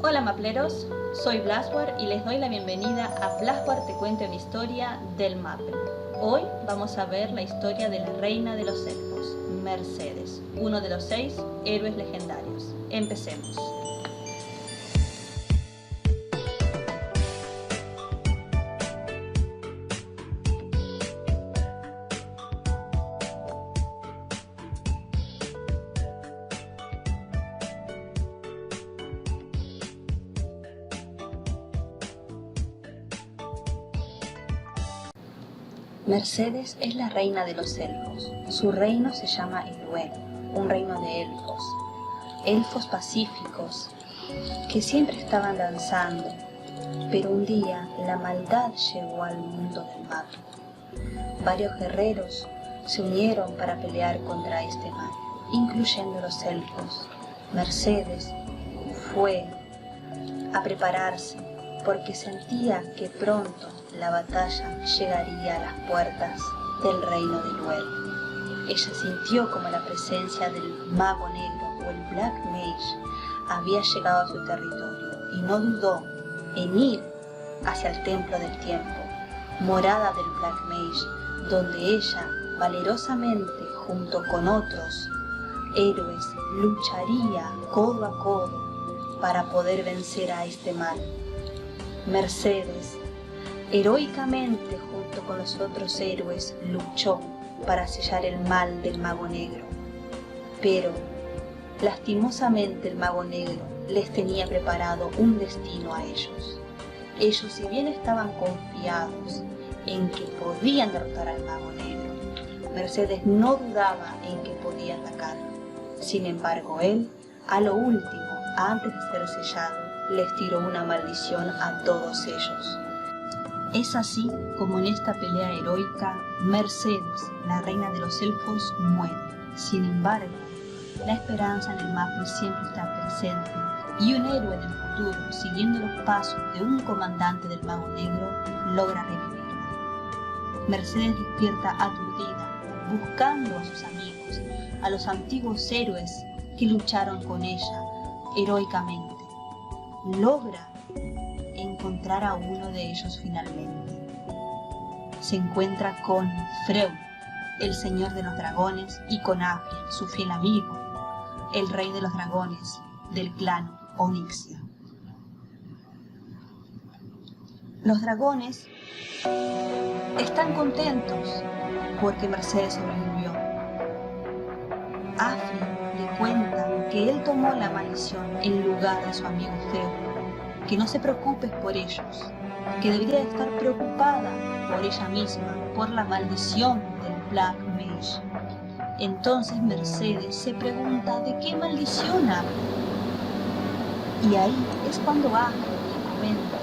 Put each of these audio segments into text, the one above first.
Hola mapleros, soy Blasware y les doy la bienvenida a Blasware te cuenta una historia del Maple. Hoy vamos a ver la historia de la reina de los elfos, Mercedes, uno de los 6 héroes legendarios. Empecemos. Mercedes es la reina de los elfos. Su reino se llama Elwë, un reino de elfos. Elfos pacíficos que siempre estaban danzando, pero un día la maldad llegó al mundo del Maple. Varios guerreros se unieron para pelear contra este mal, incluyendo los elfos. Mercedes fue a prepararse porque sentía que pronto la batalla llegaría a las puertas del reino de Elwë. Ella sintió como la presencia del mago negro o el Black Mage había llegado a su territorio y no dudó en ir hacia el templo del tiempo, morada del Black Mage, donde ella valerosamente junto con otros héroes lucharía codo a codo para poder vencer a este mal. Mercedes heroicamente junto con los otros héroes luchó para sellar el mal del mago negro, pero lastimosamente el mago negro les tenía preparado un destino a ellos. Ellos, si bien estaban confiados en que podían derrotar al mago negro, Mercedes no dudaba en que podía atacarlo. Sin embargo, él, a lo último, antes de ser sellado, les tiró una maldición a todos ellos. Es así como en esta pelea heroica, Mercedes, la reina de los elfos, muere. Sin embargo, la esperanza en el Maple siempre está presente y un héroe en el futuro, siguiendo los pasos de un comandante del mago negro, logra revivirla. Mercedes despierta aturdida, buscando a sus amigos, a los antiguos héroes que lucharon con ella heroicamente. Logra encontrar a uno de ellos finalmente. Se encuentra con Freud, el señor de los dragones, y con Afril, su fiel amigo, el rey de los dragones del clan Onyxia. Los dragones están contentos porque Mercedes sobrevivió. Afril le cuenta que él tomó la maldición en lugar de su amigo Freud, que no se preocupe por ellos, que debería estar preocupada por ella misma, por la maldición del Black Mage. Entonces Mercedes se pregunta de qué maldición habla. Y ahí es cuando Afril le comenta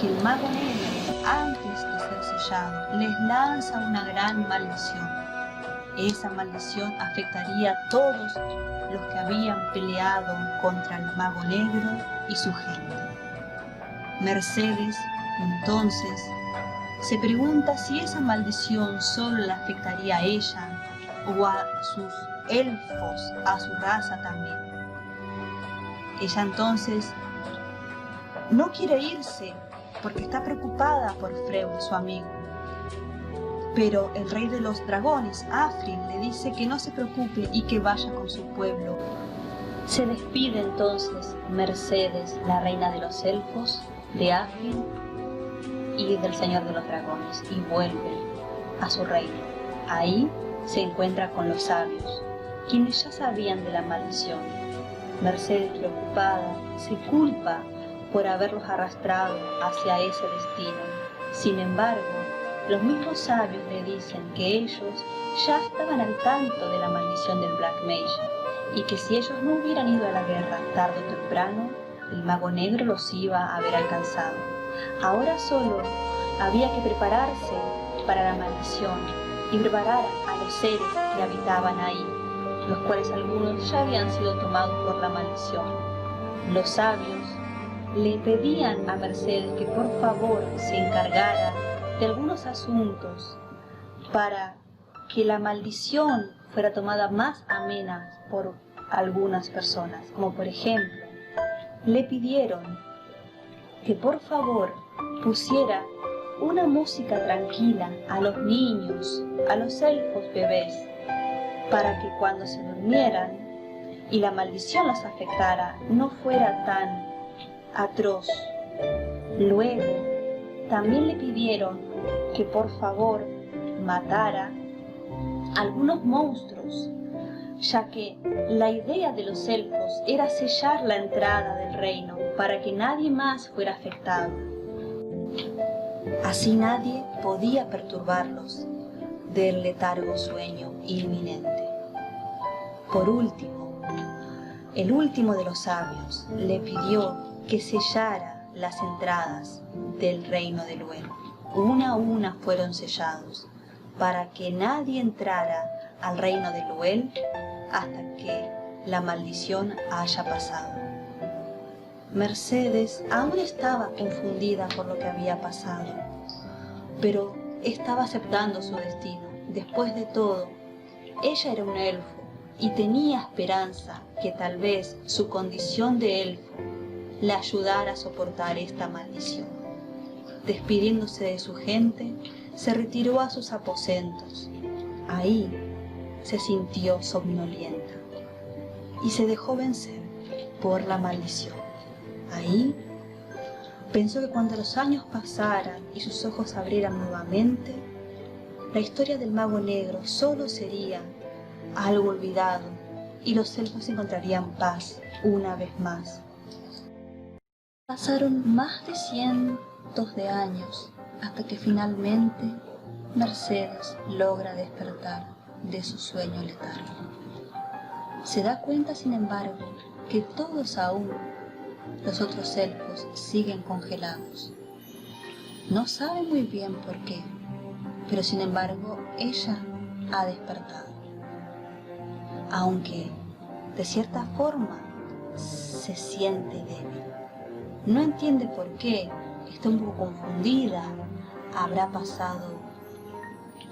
que el mago negro, antes de ser sellado, les lanza una gran maldición. Esa maldición afectaría a todos los que habían peleado contra el mago negro y su gente. Mercedes, entonces, se pregunta si esa maldición solo la afectaría a ella o a sus elfos, a su raza también. Ella entonces no quiere irse porque está preocupada por Freud, su amigo. Pero el rey de los dragones, Afril, le dice que no se preocupe y que vaya con su pueblo. Se despide entonces Mercedes, la reina de los elfos, de Afril y del señor de los dragones, y vuelve a su reino. Ahí se encuentra con los sabios, quienes ya sabían de la maldición. Mercedes, preocupada, se culpa por haberlos arrastrado hacia ese destino. Sin embargo, los mismos sabios le dicen que ellos ya estaban al tanto de la maldición del Black Mage y que si ellos no hubieran ido a la guerra tarde o temprano, el mago negro los iba a haber alcanzado. Ahora solo había que prepararse para la maldición y preparar a los seres que habitaban ahí, los cuales algunos ya habían sido tomados por la maldición. Los sabios le pedían a Mercedes que por favor se encargara de algunos asuntos para que la maldición fuera tomada más amena por algunas personas, como por ejemplo le pidieron que por favor pusiera una música tranquila a los niños, a los elfos bebés, para que cuando se durmieran y la maldición los afectara no fuera tan atroz. Luego también le pidieron que por favor matara algunos monstruos, ya que la idea de los elfos era sellar la entrada del reino para que nadie más fuera afectado. Así nadie podía perturbarlos del letargo sueño inminente. Por último, el último de los sabios le pidió que sellara las entradas del reino de Lhuel. Una a una fueron sellados para que nadie entrara al reino de Lhuel hasta que la maldición haya pasado. Mercedes aún estaba confundida por lo que había pasado, pero estaba aceptando su destino. Después de todo, ella era un elfo y tenía esperanza que tal vez su condición de elfo le ayudara a soportar esta maldición. Despidiéndose de su gente, se retiró a sus aposentos. Ahí se sintió somnolienta y se dejó vencer por la maldición. Ahí pensó que cuando los años pasaran y sus ojos se abrieran nuevamente, la historia del mago negro solo sería algo olvidado y los elfos encontrarían paz una vez más. Pasaron más de cientos de años hasta que finalmente Mercedes logra despertar de su sueño letárgico. Se da cuenta, sin embargo, que todos aún, los otros elfos, siguen congelados. No sabe muy bien por qué, pero sin embargo ella ha despertado. Aunque de cierta forma se siente débil. No entiende por qué, está un poco confundida. ¿Habrá pasado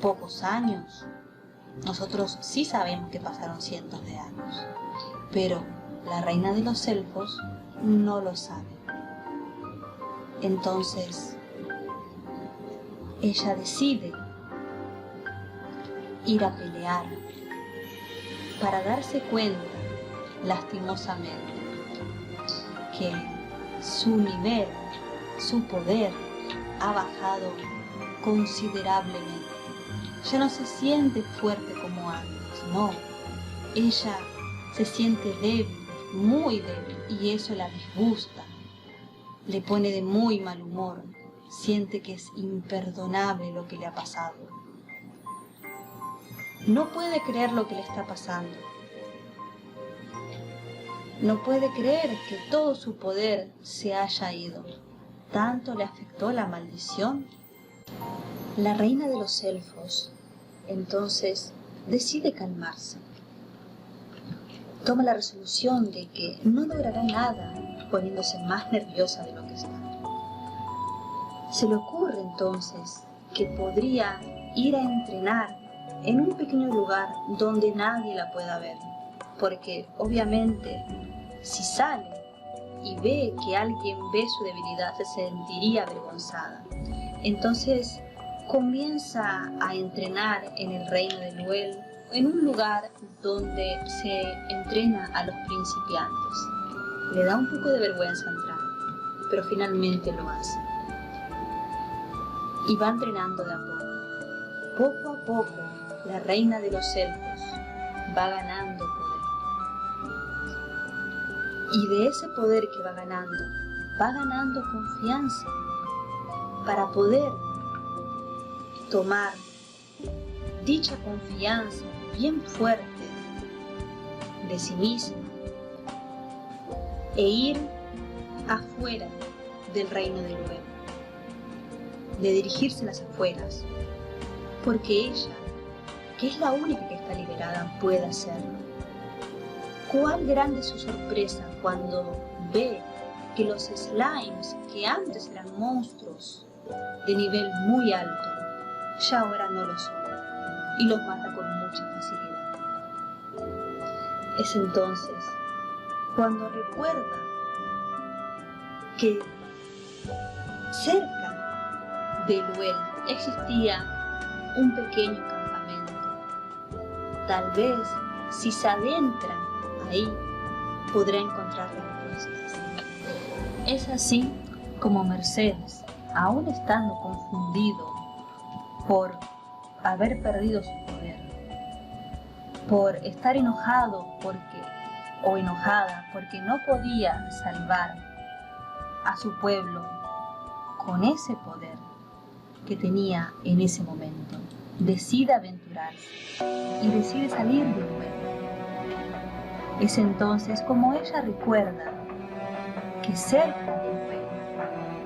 pocos años? Nosotros sí sabemos que pasaron cientos de años, pero la reina de los elfos no lo sabe. Entonces, ella decide ir a pelear para darse cuenta, lastimosamente, que su nivel, su poder ha bajado considerablemente. Ya no se siente fuerte como antes, no. Ella se siente débil, muy débil, y eso la disgusta. Le pone de muy mal humor. Siente que es imperdonable lo que le ha pasado. No puede creer lo que le está pasando. No puede creer que todo su poder se haya ido. ¿Tanto le afectó la maldición? La reina de los elfos, entonces, decide calmarse. Toma la resolución de que no logrará nada poniéndose más nerviosa de lo que está. Se le ocurre entonces que podría ir a entrenar en un pequeño lugar donde nadie la pueda ver, porque obviamente si sale y ve que alguien ve su debilidad se sentiría avergonzada. Entonces comienza a entrenar en el reino de Lhuel, en un lugar donde se entrena a los principiantes. Le da un poco de vergüenza entrar, pero finalmente lo hace. Y va entrenando de a poco. Poco a poco, la reina de los elfos va ganando poder. Y de ese poder que va ganando confianza para poder tomar dicha confianza bien fuerte de sí misma e ir afuera del reino de Lhuel, de dirigirse a las afueras, porque ella, que es la única que está liberada, puede hacerlo. Cuál grande su sorpresa cuando ve que los slimes, que antes eran monstruos de nivel muy alto, ya ahora no lo son, y los mata con mucha facilidad. Es entonces cuando recuerda que cerca de Eluel existía un pequeño campamento. Tal vez, si se adentra ahí, podrá encontrar respuestas. Es así como Mercedes, aún estando confundido por haber perdido su poder, por estar enojada porque no podía salvar a su pueblo con ese poder que tenía en ese momento, decide aventurarse y decide salir de nuevo. Es entonces como ella recuerda que cerca de nuevo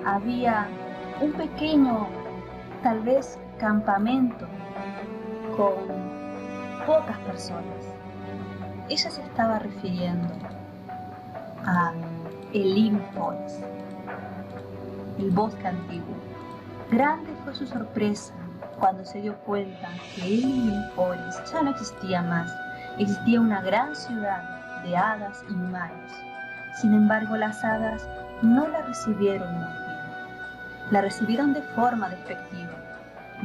había un pequeño, tal vez, campamento con pocas personas. Ella se estaba refiriendo a Elim Forest, el bosque antiguo. Grande fue su sorpresa cuando se dio cuenta que Elim Forest ya no existía más. Existía una gran ciudad de hadas y humanos. Sin embargo, las hadas no la recibieron muy bien. La recibieron de forma despectiva.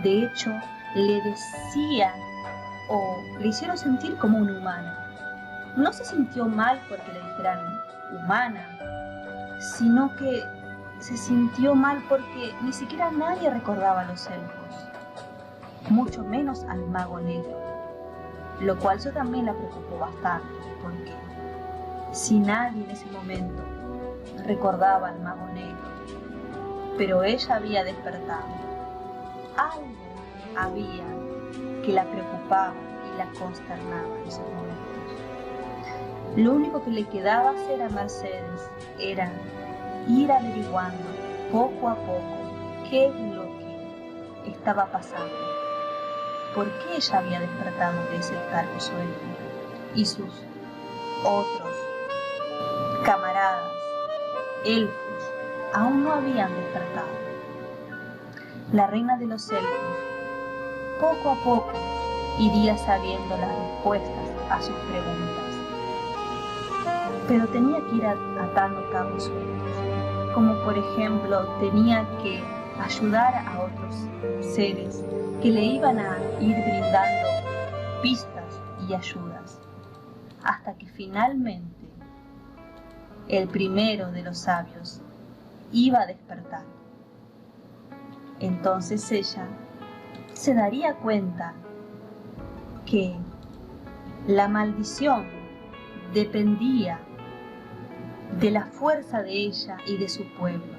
De hecho, le decían o le hicieron sentir como una humana. No se sintió mal porque le dijeran humana, sino que se sintió mal porque ni siquiera nadie recordaba a los elfos, mucho menos al mago negro, lo cual eso también la preocupó bastante, porque si nadie en ese momento recordaba al mago negro, pero ella había despertado, algo había que la preocupaba y la consternaba en esos momentos. Lo único que le quedaba hacer a Mercedes era ir averiguando poco a poco qué es lo que estaba pasando, por qué ella había despertado de ese letargo sueño y sus otros camaradas, elfos, aún no habían despertado. La reina de los elfos poco a poco iría sabiendo las respuestas a sus preguntas, pero tenía que ir atando cabos sueltos, como por ejemplo tenía que ayudar a otros seres que le iban a ir brindando pistas y ayudas, hasta que finalmente el primero de los sabios iba a despertar. Entonces ella se daría cuenta que la maldición dependía de la fuerza de ella y de su pueblo.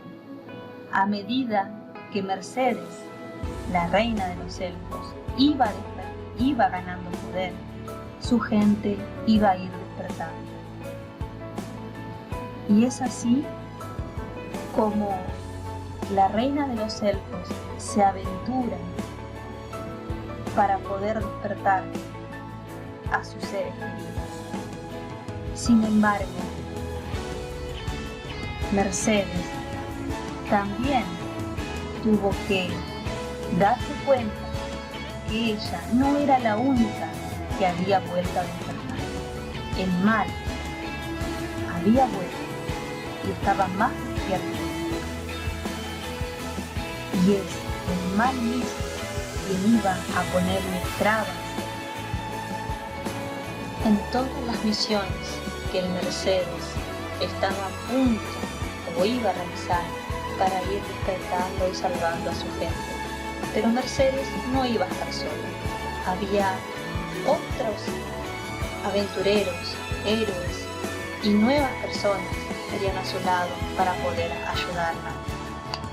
A medida que Mercedes, la reina de los elfos, iba ganando poder, su gente iba a ir despertando. Y es así como la reina de los elfos se aventura para poder despertar a sus seres queridos. Sin embargo, Mercedes también tuvo que darse cuenta que ella no era la única que había vuelto a despertar. El mal había vuelto y estaba más despierto. Y es el mal mismo quien iba a ponerle trabas en todas las misiones que el Mercedes estaba a punto o iba a realizar para ir despertando y salvando a su gente. Pero Mercedes no iba a estar sola. Había otros aventureros, héroes y nuevas personas que estarían a su lado para poder ayudarla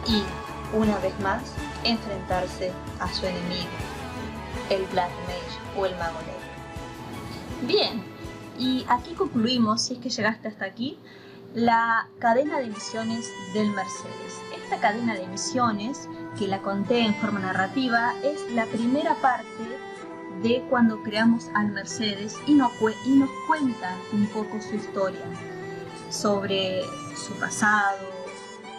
y, una vez más, enfrentarse a su enemigo, el Black Mage o el Mago Negro. Bien, y aquí concluimos, si es que llegaste hasta aquí, la cadena de misiones del Mercedes. Esta cadena de misiones, que la conté en forma narrativa, es la primera parte de cuando creamos al Mercedes y nos cuenta un poco su historia, sobre su pasado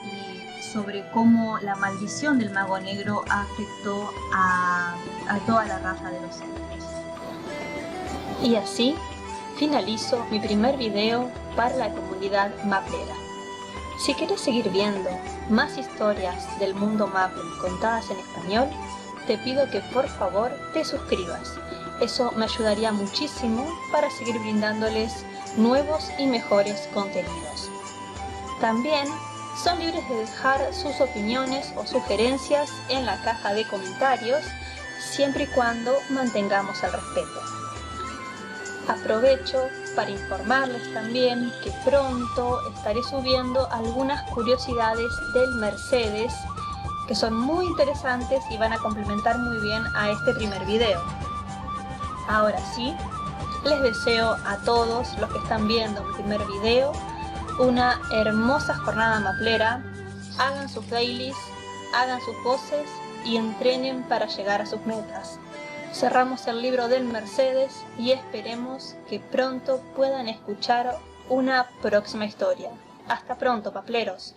y sobre cómo la maldición del Mago Negro afectó a toda la raza de los elfos. Y así finalizo mi primer video para la comunidad maplera. Si querés seguir viendo más historias del mundo Maple contadas en español, te pido que por favor te suscribas. Eso me ayudaría muchísimo para seguir brindándoles nuevos y mejores contenidos. También son libres de dejar sus opiniones o sugerencias en la caja de comentarios, siempre y cuando mantengamos el respeto. Aprovecho para informarles también que pronto estaré subiendo algunas curiosidades del Mercedes que son muy interesantes y van a complementar muy bien a este primer video. Ahora sí, les deseo a todos los que están viendo mi primer video una hermosa jornada maplera. Hagan sus dailies, hagan sus voces y entrenen para llegar a sus metas. Cerramos el libro del Mercedes y esperemos que pronto puedan escuchar una próxima historia. Hasta pronto, papleros.